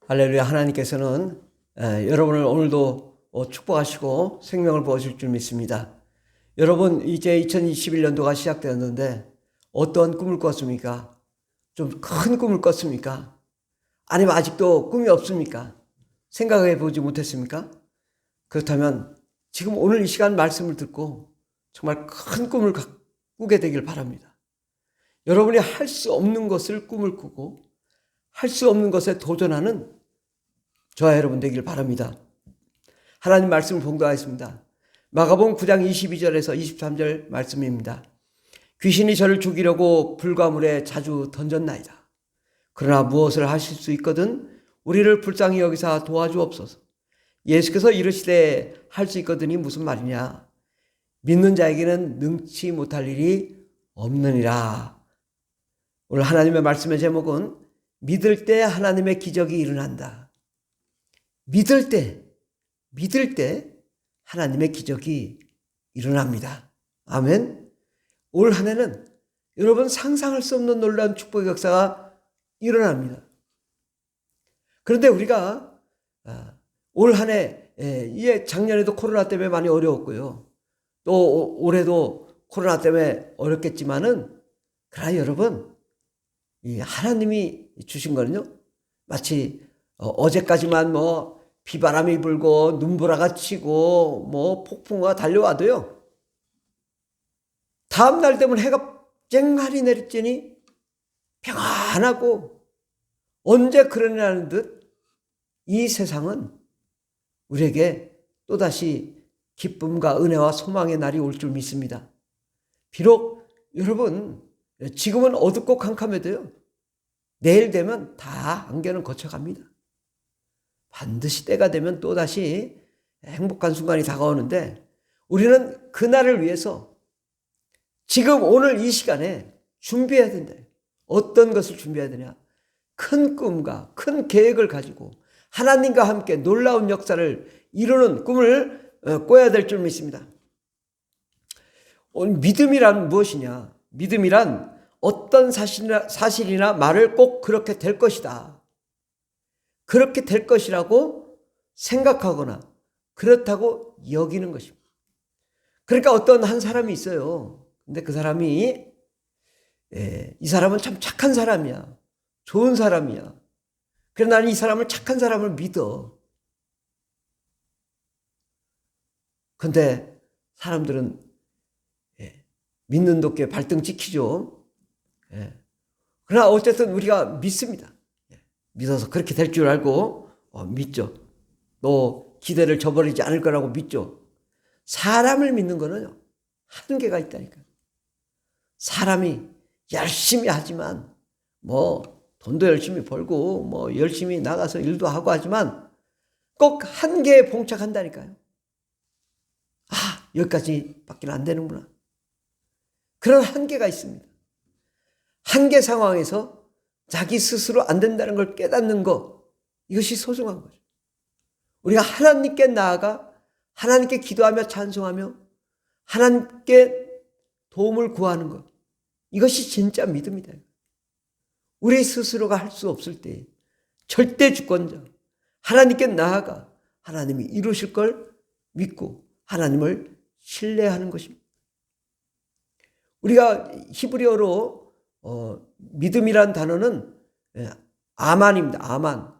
할렐루야. 하나님께서는 여러분을 오늘도 축복하시고 생명을 부어줄 줄 믿습니다. 여러분, 이제 2021년도가 시작되었는데 어떤 꿈을 꿨습니까? 좀 큰 꿈을 꿨습니까? 아니면 아직도 꿈이 없습니까? 생각해 보지 못했습니까? 그렇다면 지금 오늘 이 시간 말씀을 듣고 정말 큰 꿈을 꾸게 되길 바랍니다. 여러분이 할 수 없는 것을 꿈을 꾸고 할 수 없는 것에 도전하는 저와 여러분 되길 바랍니다. 하나님 말씀을 봉독하겠습니다. 마가복음 9장 22절에서 23절 말씀입니다. 귀신이 저를 죽이려고 불과 물에 자주 던졌나이다. 그러나 무엇을 하실 수 있거든 우리를 불쌍히 여기사 도와주옵소서. 예수께서 이르시되 할 수 있거든이 무슨 말이냐. 믿는 자에게는 능치 못할 일이 없느니라. 오늘 하나님의 말씀의 제목은 믿을 때 하나님의 기적이 일어난다. 믿을 때 하나님의 기적이 일어납니다. 아멘. 올 한 해는 여러분 상상할 수 없는 놀라운 축복의 역사가 일어납니다. 그런데 우리가 올 한 해, 작년에도 코로나 때문에 많이 어려웠고요. 또 올해도 코로나 때문에 어렵겠지만은, 그러나 여러분, 이 하나님이 주신 거는요, 마치 어제까지만 비바람이 불고 눈보라가 치고 폭풍우가 달려와도요, 다음 날 되면 해가 쨍하리 내리쬐니 평안하고 언제 그러냐는 듯 이 세상은 우리에게 또다시 기쁨과 은혜와 소망의 날이 올 줄 믿습니다. 비록 여러분 지금은 어둡고 캄캄해도요, 내일 되면 다 안개는 거쳐갑니다. 반드시 때가 되면 또다시 행복한 순간이 다가오는데, 우리는 그날을 위해서 지금 오늘 이 시간에 준비해야 된다. 어떤 것을 준비해야 되냐? 큰 꿈과 큰 계획을 가지고 하나님과 함께 놀라운 역사를 이루는 꿈을 꿔야 될 줄 믿습니다. 믿음이란 무엇이냐? 믿음이란 어떤 사실이나 말을 꼭 그렇게 될 것이다, 그렇게 될 것이라고 생각하거나 그렇다고 여기는 것입니다. 그러니까 어떤 한 사람이 있어요. 근데 그 사람이 이 사람은 참 착한 사람이야, 좋은 사람이야. 그래서 나는 이 사람을, 착한 사람을 믿어. 근데 사람들은 믿는 도끼에 발등 찍히죠. 그러나 어쨌든 우리가 믿습니다. 믿어서 그렇게 될 줄 알고 믿죠. 또 기대를 저버리지 않을 거라고 믿죠. 사람을 믿는 거는요, 한계가 있다니까요. 사람이 열심히 하지만 돈도 열심히 벌고 열심히 나가서 일도 하고 하지만 꼭 한계에 봉착한다니까요. 여기까지밖에 안 되는구나. 그런 한계가 있습니다. 한계 상황에서 자기 스스로 안 된다는 걸 깨닫는 것, 이것이 소중한 거죠. 우리가 하나님께 나아가 하나님께 기도하며 찬송하며 하나님께 도움을 구하는 것, 이것이 진짜 믿음이다. 우리 스스로가 할 수 없을 때 절대 주권자 하나님께 나아가 하나님이 이루실 걸 믿고 하나님을 신뢰하는 것입니다. 우리가 히브리어로 믿음이란 단어는 아만입니다. 아만.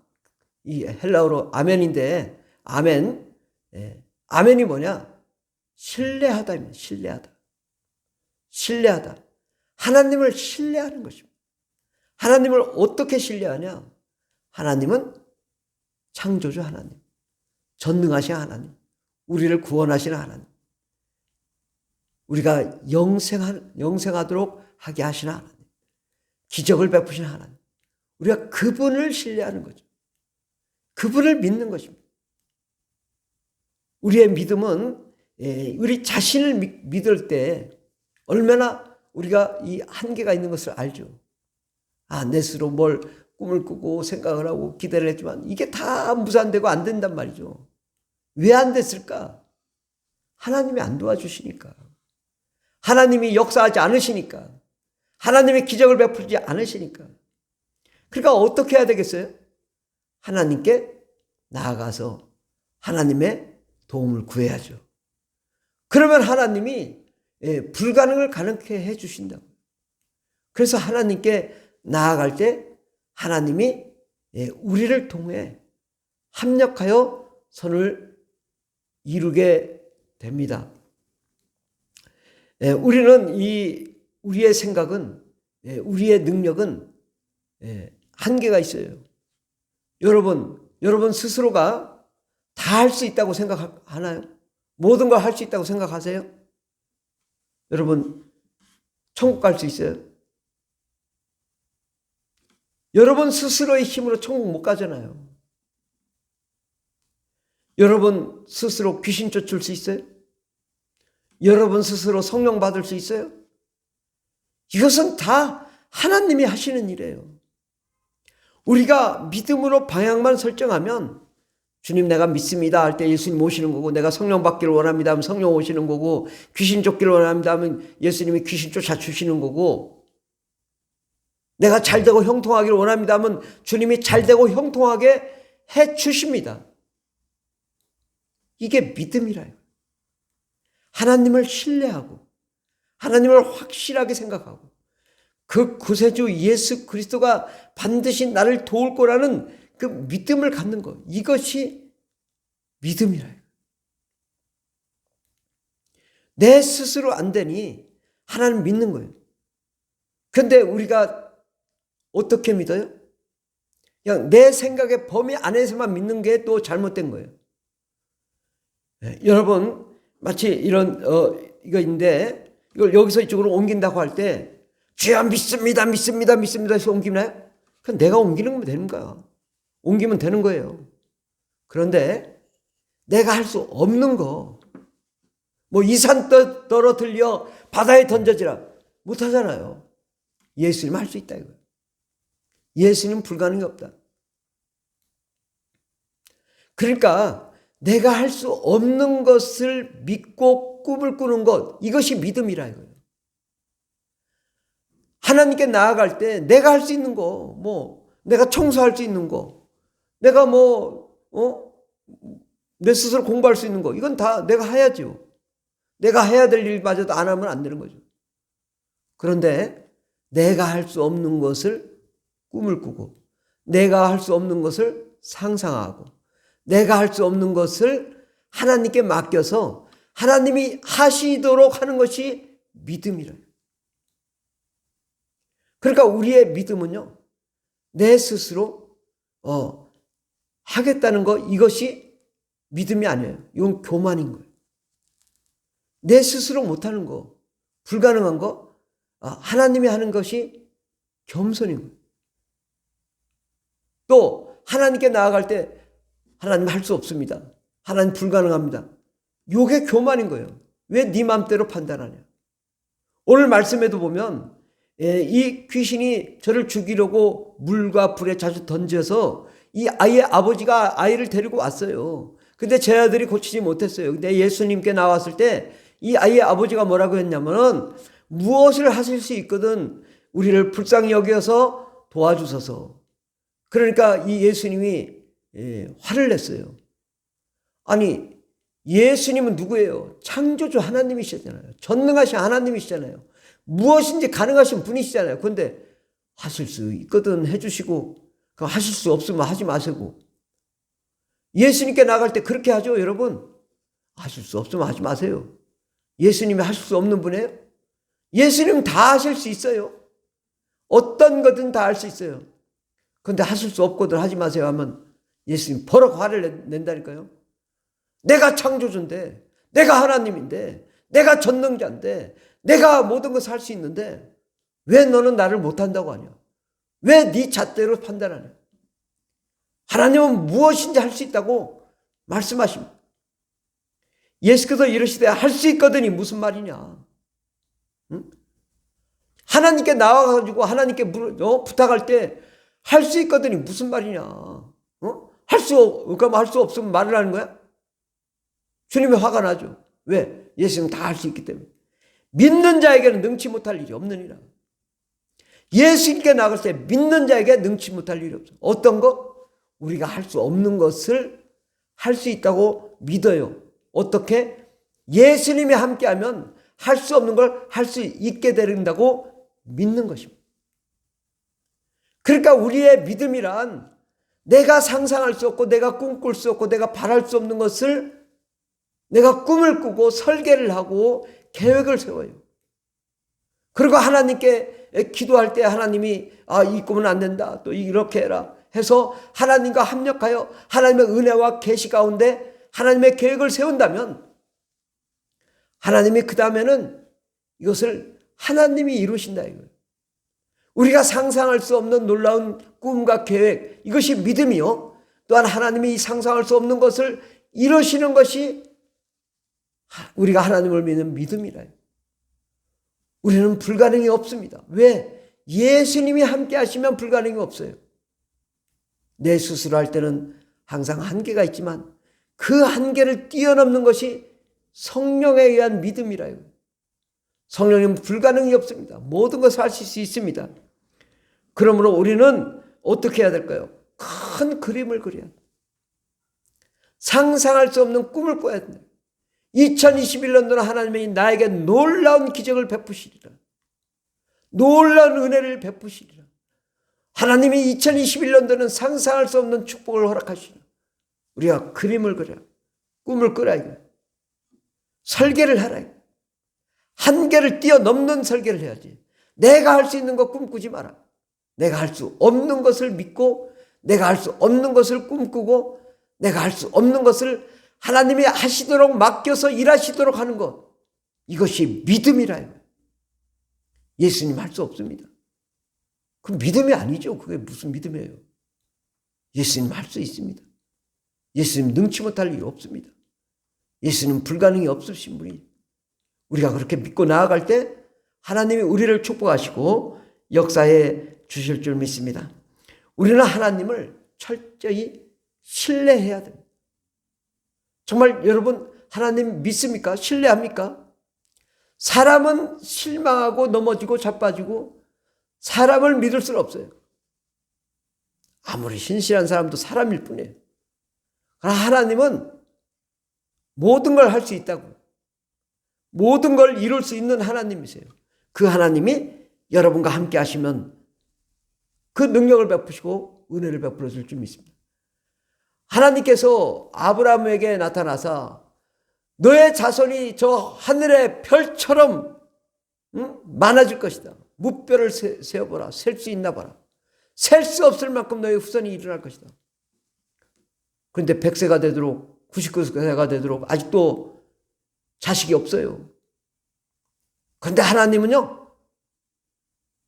이 헬라어로 아멘인데, 아멘. 아멘이 뭐냐? 신뢰하다입니다. 신뢰하다. 하나님을 신뢰하는 것입니다. 하나님을 어떻게 신뢰하냐? 하나님은 창조주 하나님, 전능하신 하나님, 우리를 구원하시는 하나님, 우리가 영생하도록 하게 하시는 하나님, 기적을 베푸시는 하나님, 우리가 그분을 신뢰하는 거죠. 그분을 믿는 것입니다. 우리의 믿음은 우리 자신을 믿을 때 얼마나 우리가 이 한계가 있는 것을 알죠. 내 스스로 뭘 꿈을 꾸고 생각을 하고 기대를 했지만 이게 다 무산되고 안 된단 말이죠. 왜 안 됐을까? 하나님이 안 도와주시니까, 하나님이 역사하지 않으시니까, 하나님의 기적을 베풀지 않으시니까. 그러니까 어떻게 해야 되겠어요? 하나님께 나아가서 하나님의 도움을 구해야죠. 그러면 하나님이 불가능을 가능케 해주신다고. 그래서 하나님께 나아갈 때 하나님이 우리를 통해 합력하여 선을 이루게 됩니다. 우리는 우리의 생각은, 우리의 능력은 한계가 있어요. 여러분 스스로가 다 할 수 있다고 생각하나요? 모든 걸 할 수 있다고 생각하세요? 여러분 천국 갈 수 있어요? 여러분 스스로의 힘으로 천국 못 가잖아요. 여러분 스스로 귀신 쫓을 수 있어요? 여러분 스스로 성령 받을 수 있어요? 이것은 다 하나님이 하시는 일이에요. 우리가 믿음으로 방향만 설정하면 주님 내가 믿습니다 할 때 예수님 오시는 거고, 내가 성령 받기를 원합니다 하면 성령 오시는 거고, 귀신 쫓기를 원합니다 하면 예수님이 귀신 쫓아주시는 거고, 내가 잘되고 형통하기를 원합니다 하면 주님이 잘되고 형통하게 해주십니다. 이게 믿음이라요. 하나님을 신뢰하고 하나님을 확실하게 생각하고 그 구세주 예수 그리스도가 반드시 나를 도울 거라는 그 믿음을 갖는 것, 이것이 믿음이라요. 내 스스로 안 되니 하나님 믿는 거예요. 그런데 우리가 어떻게 믿어요? 그냥 내 생각의 범위 안에서만 믿는 게 또 잘못된 거예요. 여러분 마치 이런 이거 이걸 여기서 이쪽으로 옮긴다고 할 때 주여 믿습니다 해서 옮기나요? 그건 내가 옮기는 거면 되는 거야. 옮기면 되는 거예요. 그런데 내가 할 수 없는 거, 뭐 이 산 떨어뜨려 바다에 던져지라 못하잖아요. 예수님 할 수 있다 이거예요. 예수님 불가능이 없다. 그러니까 내가 할 수 없는 것을 믿고 꿈을 꾸는 것, 이것이 믿음이라 이거예요. 하나님께 나아갈 때 내가 할 수 있는 거, 뭐 내가 청소할 수 있는 거, 내가 내 스스로 공부할 수 있는 거, 이건 다 내가 해야죠. 내가 해야 될 일마저도 안 하면 안 되는 거죠. 그런데 내가 할 수 없는 것을 꿈을 꾸고, 내가 할 수 없는 것을 상상하고, 내가 할 수 없는 것을 하나님께 맡겨서 하나님이 하시도록 하는 것이 믿음이래요. 그러니까 우리의 믿음은요, 내 스스로 하겠다는 거, 이것이 믿음이 아니에요. 이건 교만인 거예요. 내 스스로 못하는 거, 불가능한 거, 하나님이 하는 것이 겸손인 거예요. 또 하나님께 나아갈 때 하나님 할 수 없습니다, 하나님 불가능합니다, 이게 교만인 거예요. 왜 네 맘대로 판단하냐. 오늘 말씀에도 보면 이 귀신이 저를 죽이려고 물과 불에 자주 던져서 이 아이의 아버지가 아이를 데리고 왔어요. 근데 제 아들이 고치지 못했어요. 근데 예수님께 나왔을 때 이 아이의 아버지가 뭐라고 했냐면은, 무엇을 하실 수 있거든 우리를 불쌍히 여겨서 도와주소서. 그러니까 이 예수님이 화를 냈어요. 아니, 예수님은 누구예요? 창조주 하나님이시잖아요. 전능하신 하나님이시잖아요. 무엇인지 가능하신 분이시잖아요. 그런데 하실 수 있거든 해주시고, 하실 수 없으면 하지 마시고. 예수님께 나갈 때 그렇게 하죠, 여러분. 하실 수 없으면 하지 마세요. 예수님이 하실 수 없는 분이에요? 예수님은 다 하실 수 있어요. 어떤 거든 다 할 수 있어요. 그런데 하실 수 없거든 하지 마세요 하면 예수님 버럭 화를 낸다니까요. 내가 창조주인데, 내가 하나님인데, 내가 전능자인데, 내가 모든 것을 할 수 있는데 왜 너는 나를 못한다고 하냐? 왜 네 잣대로 판단하냐? 하나님은 무엇인지 할 수 있다고 말씀하십니다. 예수께서 이르시되 할 수 있거든이 무슨 말이냐? 응? 하나님께 나와가지고 하나님께 부탁할 때 할 수 있거든이 무슨 말이냐? 그럼 할 수 없으면 말을 하는 거야? 주님이 화가 나죠. 왜? 예수는 다 할 수 있기 때문에. 믿는 자에게는 능치 못할 일이 없느니라. 예수님께 나갈 때 믿는 자에게 능치 못할 일이 없어. 어떤 거? 우리가 할 수 없는 것을 할 수 있다고 믿어요. 어떻게? 예수님이 함께하면 할 수 없는 걸 할 수 있게 된다고 믿는 것입니다. 그러니까 우리의 믿음이란 내가 상상할 수 없고 내가 꿈꿀 수 없고 내가 바랄 수 없는 것을 내가 꿈을 꾸고 설계를 하고 계획을 세워요. 그리고 하나님께 기도할 때 하나님이 이 꿈은 안 된다, 또 이렇게 해라 해서 하나님과 합력하여 하나님의 은혜와 계시 가운데 하나님의 계획을 세운다면 하나님이 그 다음에는 이것을 하나님이 이루신다 이거예요. 우리가 상상할 수 없는 놀라운 꿈과 계획, 이것이 믿음이요. 또한 하나님이 이 상상할 수 없는 것을 이루시는 것이 우리가 하나님을 믿는 믿음이라. 우리는 불가능이 없습니다. 왜? 예수님이 함께 하시면 불가능이 없어요. 내 스스로 할 때는 항상 한계가 있지만 그 한계를 뛰어넘는 것이 성령에 의한 믿음이라요. 성령님은 불가능이 없습니다. 모든 것을 하실 수 있습니다. 그러므로 우리는 어떻게 해야 될까요? 큰 그림을 그려야 합니다. 상상할 수 없는 꿈을 꿔야 된다. 2021년도는 하나님이 나에게 놀라운 기적을 베푸시리라. 놀라운 은혜를 베푸시리라. 하나님이 2021년도는 상상할 수 없는 축복을 허락하시리라. 우리가 그림을 그려, 꿈을 꾸라 이거예요. 설계를 하라 이거예요. 한계를 뛰어넘는 설계를 해야지. 내가 할 수 있는 것 꿈꾸지 마라. 내가 할 수 없는 것을 믿고 내가 할 수 없는 것을 꿈꾸고 내가 할 수 없는 것을 하나님이 하시도록 맡겨서 일하시도록 하는 것, 이것이 믿음이라요. 예수님 할 수 없습니다. 그 믿음이 아니죠. 그게 무슨 믿음이에요. 예수님 할 수 있습니다. 예수님 능치 못할 일이 없습니다. 예수님 불가능이 없으신 분이. 우리가 그렇게 믿고 나아갈 때 하나님이 우리를 축복하시고 역사해 주실 줄 믿습니다. 우리는 하나님을 철저히 신뢰해야 됩니다. 정말 여러분 하나님 믿습니까? 신뢰합니까? 사람은 실망하고 넘어지고 자빠지고 사람을 믿을 수는 없어요. 아무리 신실한 사람도 사람일 뿐이에요. 그러나 하나님은 모든 걸 할 수 있다고, 모든 걸 이룰 수 있는 하나님이세요. 그 하나님이 여러분과 함께 하시면 그 능력을 베푸시고 은혜를 베풀어 줄 줄 믿습니다. 하나님께서 아브라함에게 나타나서 너의 자손이 저 하늘의 별처럼 많아질 것이다. 무뼈를 세어보라. 셀 수 있나 봐라. 셀 수 없을 만큼 너의 후손이 일어날 것이다. 그런데 100세가 되도록 99세가 되도록 아직도 자식이 없어요. 그런데 하나님은요,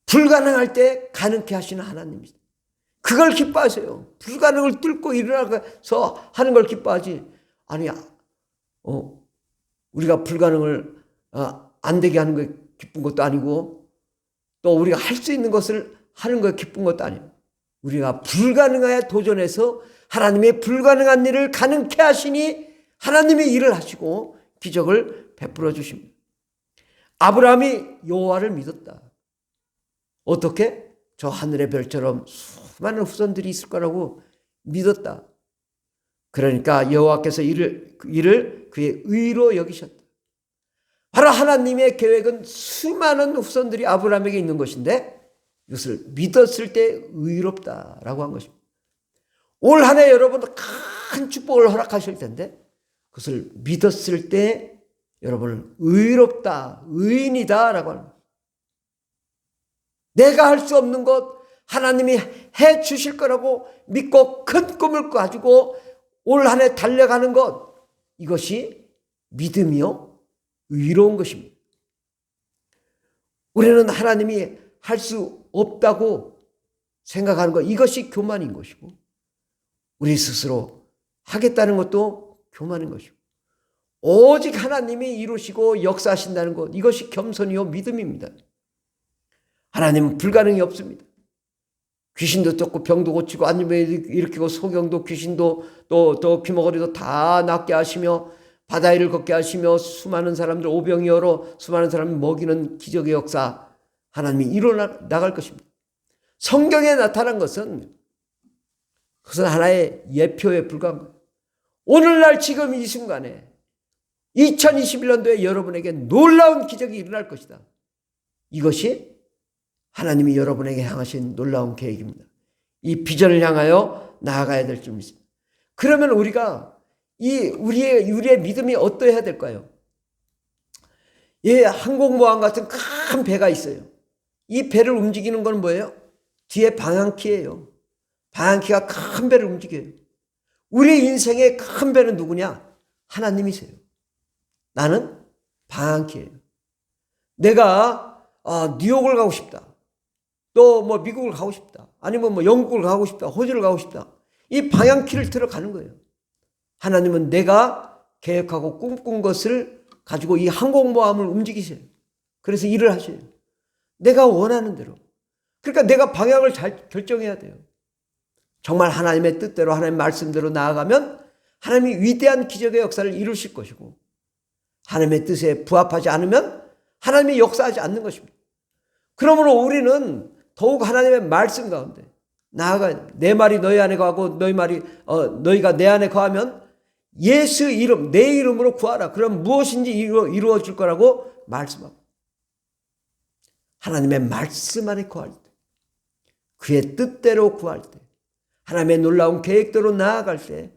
불가능할 때 가능케 하시는 하나님이시다. 그걸 기뻐하세요. 불가능을 뚫고 일어나서 하는 걸 기뻐하지. 아니, 우리가 불가능을 안 되게 하는 게 기쁜 것도 아니고 또 우리가 할 수 있는 것을 하는 게 기쁜 것도 아니에요. 우리가 불가능에 도전해서 하나님의 불가능한 일을 가능케 하시니 하나님이 일을 하시고 기적을 베풀어 주십니다. 아브라함이 여호와를 믿었다. 어떻게? 저 하늘의 별처럼 수많은 후손들이 있을 거라고 믿었다. 그러니까 여호와께서 이를 그의 의로 여기셨다. 바로 하나님의 계획은 수많은 후손들이 아브라함에게 있는 것인데 이것을 믿었을 때 의롭다라고 한 것입니다. 올 한 해 여러분 큰 축복을 허락하실 텐데 그것을 믿었을 때 여러분은 의롭다, 의인이다라고 하는 거예요. 내가 할 수 없는 것 하나님이 해 주실 거라고 믿고 큰 꿈을 가지고 올 한 해 달려가는 것, 이것이 믿음이요 의로운 것입니다. 우리는 하나님이 할 수 없다고 생각하는 것, 이것이 교만인 것이고 우리 스스로 하겠다는 것도 교만인 것이고 오직 하나님이 이루시고 역사하신다는 것, 이것이 겸손이요 믿음입니다. 하나님은 불가능이 없습니다. 귀신도 쫓고 병도 고치고 안림을 일으키고 소경도 귀신도 또 귀머거리도 다 낫게 하시며 바다 위를 걷게 하시며 수많은 사람들 오병이 열어 수많은 사람을 먹이는 기적의 역사 하나님이 일어나갈 것입니다. 성경에 나타난 것은 그것은 하나의 예표에 불과한 거예요. 오늘날 지금 이 순간에 2021년도에 여러분에게 놀라운 기적이 일어날 것이다. 이것이 하나님이 여러분에게 향하신 놀라운 계획입니다. 이 비전을 향하여 나아가야 될 줄 믿습니다. 그러면 우리가 우리의 믿음이 어떠해야 될까요? 항공모함 같은 큰 배가 있어요. 이 배를 움직이는 건 뭐예요? 뒤에 방향키예요. 방향키가 큰 배를 움직여요. 우리 인생의 큰 배는 누구냐? 하나님이세요. 나는 방향키예요. 내가 뉴욕을 가고 싶다. 또 뭐 미국을 가고 싶다. 아니면 뭐 영국을 가고 싶다. 호주를 가고 싶다. 이 방향키를 틀어 가는 거예요. 하나님은 내가 계획하고 꿈꾼 것을 가지고 이 항공모함을 움직이세요. 그래서 일을 하셔요. 내가 원하는 대로. 그러니까 내가 방향을 잘 결정해야 돼요. 정말 하나님의 뜻대로 하나님의 말씀대로 나아가면 하나님이 위대한 기적의 역사를 이루실 것이고, 하나님의 뜻에 부합하지 않으면 하나님이 역사하지 않는 것입니다. 그러므로 우리는 더욱 하나님의 말씀 가운데 나아가야 됩니다. 내 말이 너희 안에 거하고 너희가 내 안에 거하면 예수 이름, 내 이름으로 구하라. 그럼 무엇인지 이루어질 거라고 말씀하고, 하나님의 말씀 안에 구할 때, 그의 뜻대로 구할 때, 하나님의 놀라운 계획대로 나아갈 때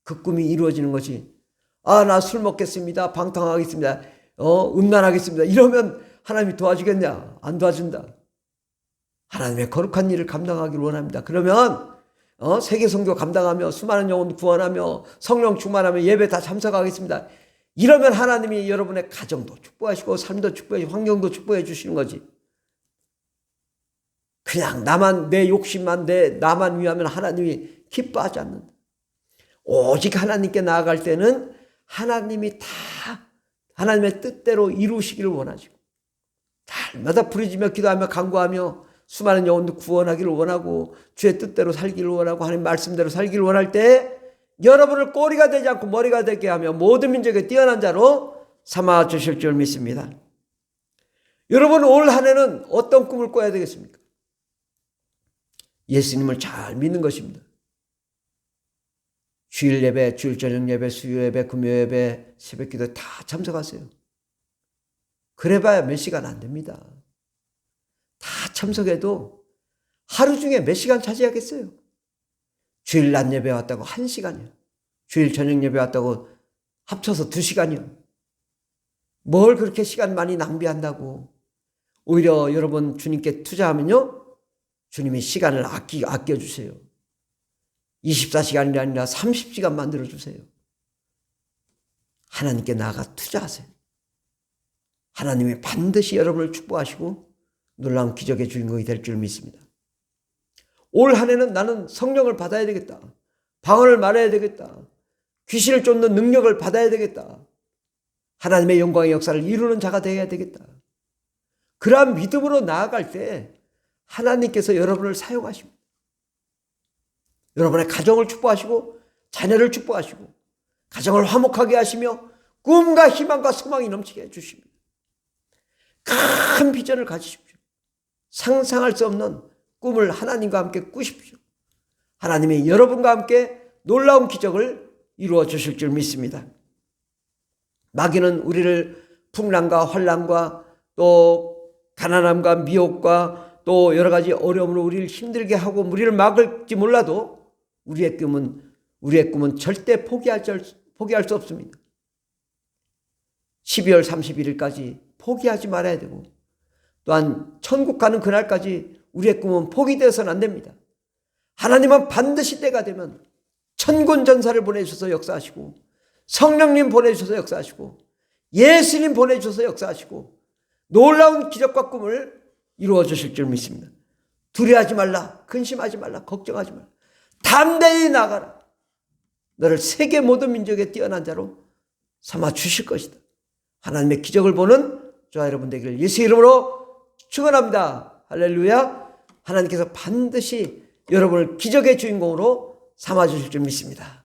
그 꿈이 이루어지는 것이, 나 술 먹겠습니다. 방탕하겠습니다. 음란하겠습니다. 이러면 하나님이 도와주겠냐? 안 도와준다. 하나님의 거룩한 일을 감당하기를 원합니다. 그러면 세계 선교 감당하며 수많은 영혼 구원하며 성령 충만하며 예배 다 참석하겠습니다. 이러면 하나님이 여러분의 가정도 축복하시고 삶도 축복하시고 환경도 축복해 주시는 거지. 그냥 내 욕심만 나만 위하면 하나님이 기뻐하지 않는다. 오직 하나님께 나아갈 때는 하나님이 다 하나님의 뜻대로 이루시기를 원하시고, 날마다 부르짖며 기도하며 간구하며 수많은 영혼도 구원하기를 원하고 주의 뜻대로 살기를 원하고 하나님 말씀대로 살기를 원할 때 여러분을 꼬리가 되지 않고 머리가 되게 하며 모든 민족에 뛰어난 자로 삼아 주실 줄 믿습니다. 여러분, 올 한 해는 어떤 꿈을 꿔야 되겠습니까? 예수님을 잘 믿는 것입니다. 주일 예배, 주일 저녁 예배, 수요 예배, 금요 예배, 새벽 기도 다 참석하세요. 그래봐야 몇 시간 안 됩니다. 다 참석해도 하루 중에 몇 시간 차지하겠어요? 주일 낮 예배 왔다고 1시간이요. 주일 저녁 예배 왔다고 합쳐서 2시간이요. 뭘 그렇게 시간 많이 낭비한다고. 오히려 여러분 주님께 투자하면요, 주님이 시간을 아껴주세요. 24시간이 아니라 30시간 만들어주세요. 하나님께 나아가 투자하세요. 하나님이 반드시 여러분을 축복하시고 놀라운 기적의 주인공이 될 줄 믿습니다. 올 한 해는 나는 성령을 받아야 되겠다. 방언을 말해야 되겠다. 귀신을 쫓는 능력을 받아야 되겠다. 하나님의 영광의 역사를 이루는 자가 되어야 되겠다. 그러한 믿음으로 나아갈 때 하나님께서 여러분을 사용하십니다. 여러분의 가정을 축복하시고 자녀를 축복하시고 가정을 화목하게 하시며 꿈과 희망과 소망이 넘치게 해주십니다. 큰 비전을 가지십시오. 상상할 수 없는 꿈을 하나님과 함께 꾸십시오. 하나님이 여러분과 함께 놀라운 기적을 이루어 주실 줄 믿습니다. 마귀는 우리를 풍랑과 환난과 또 가난함과 미혹과 또 여러 가지 어려움으로 우리를 힘들게 하고 우리를 막을지 몰라도 우리의 꿈은 절대 포기할 수 없습니다. 12월 31일까지 포기하지 말아야 되고, 또한 천국 가는 그날까지 우리의 꿈은 포기되어서는 안 됩니다. 하나님은 반드시 때가 되면 천군 전사를 보내주셔서 역사하시고, 성령님 보내주셔서 역사하시고, 예수님 보내주셔서 역사하시고, 놀라운 기적과 꿈을 이루어 주실 줄 믿습니다. 두려워하지 말라, 근심하지 말라, 걱정하지 말라. 담대히 나가라. 너를 세계 모든 민족에 뛰어난 자로 삼아 주실 것이다. 하나님의 기적을 보는 저와 여러분 되기를 예수 이름으로 축원합니다. 할렐루야. 하나님께서 반드시 여러분을 기적의 주인공으로 삼아 주실 줄 믿습니다.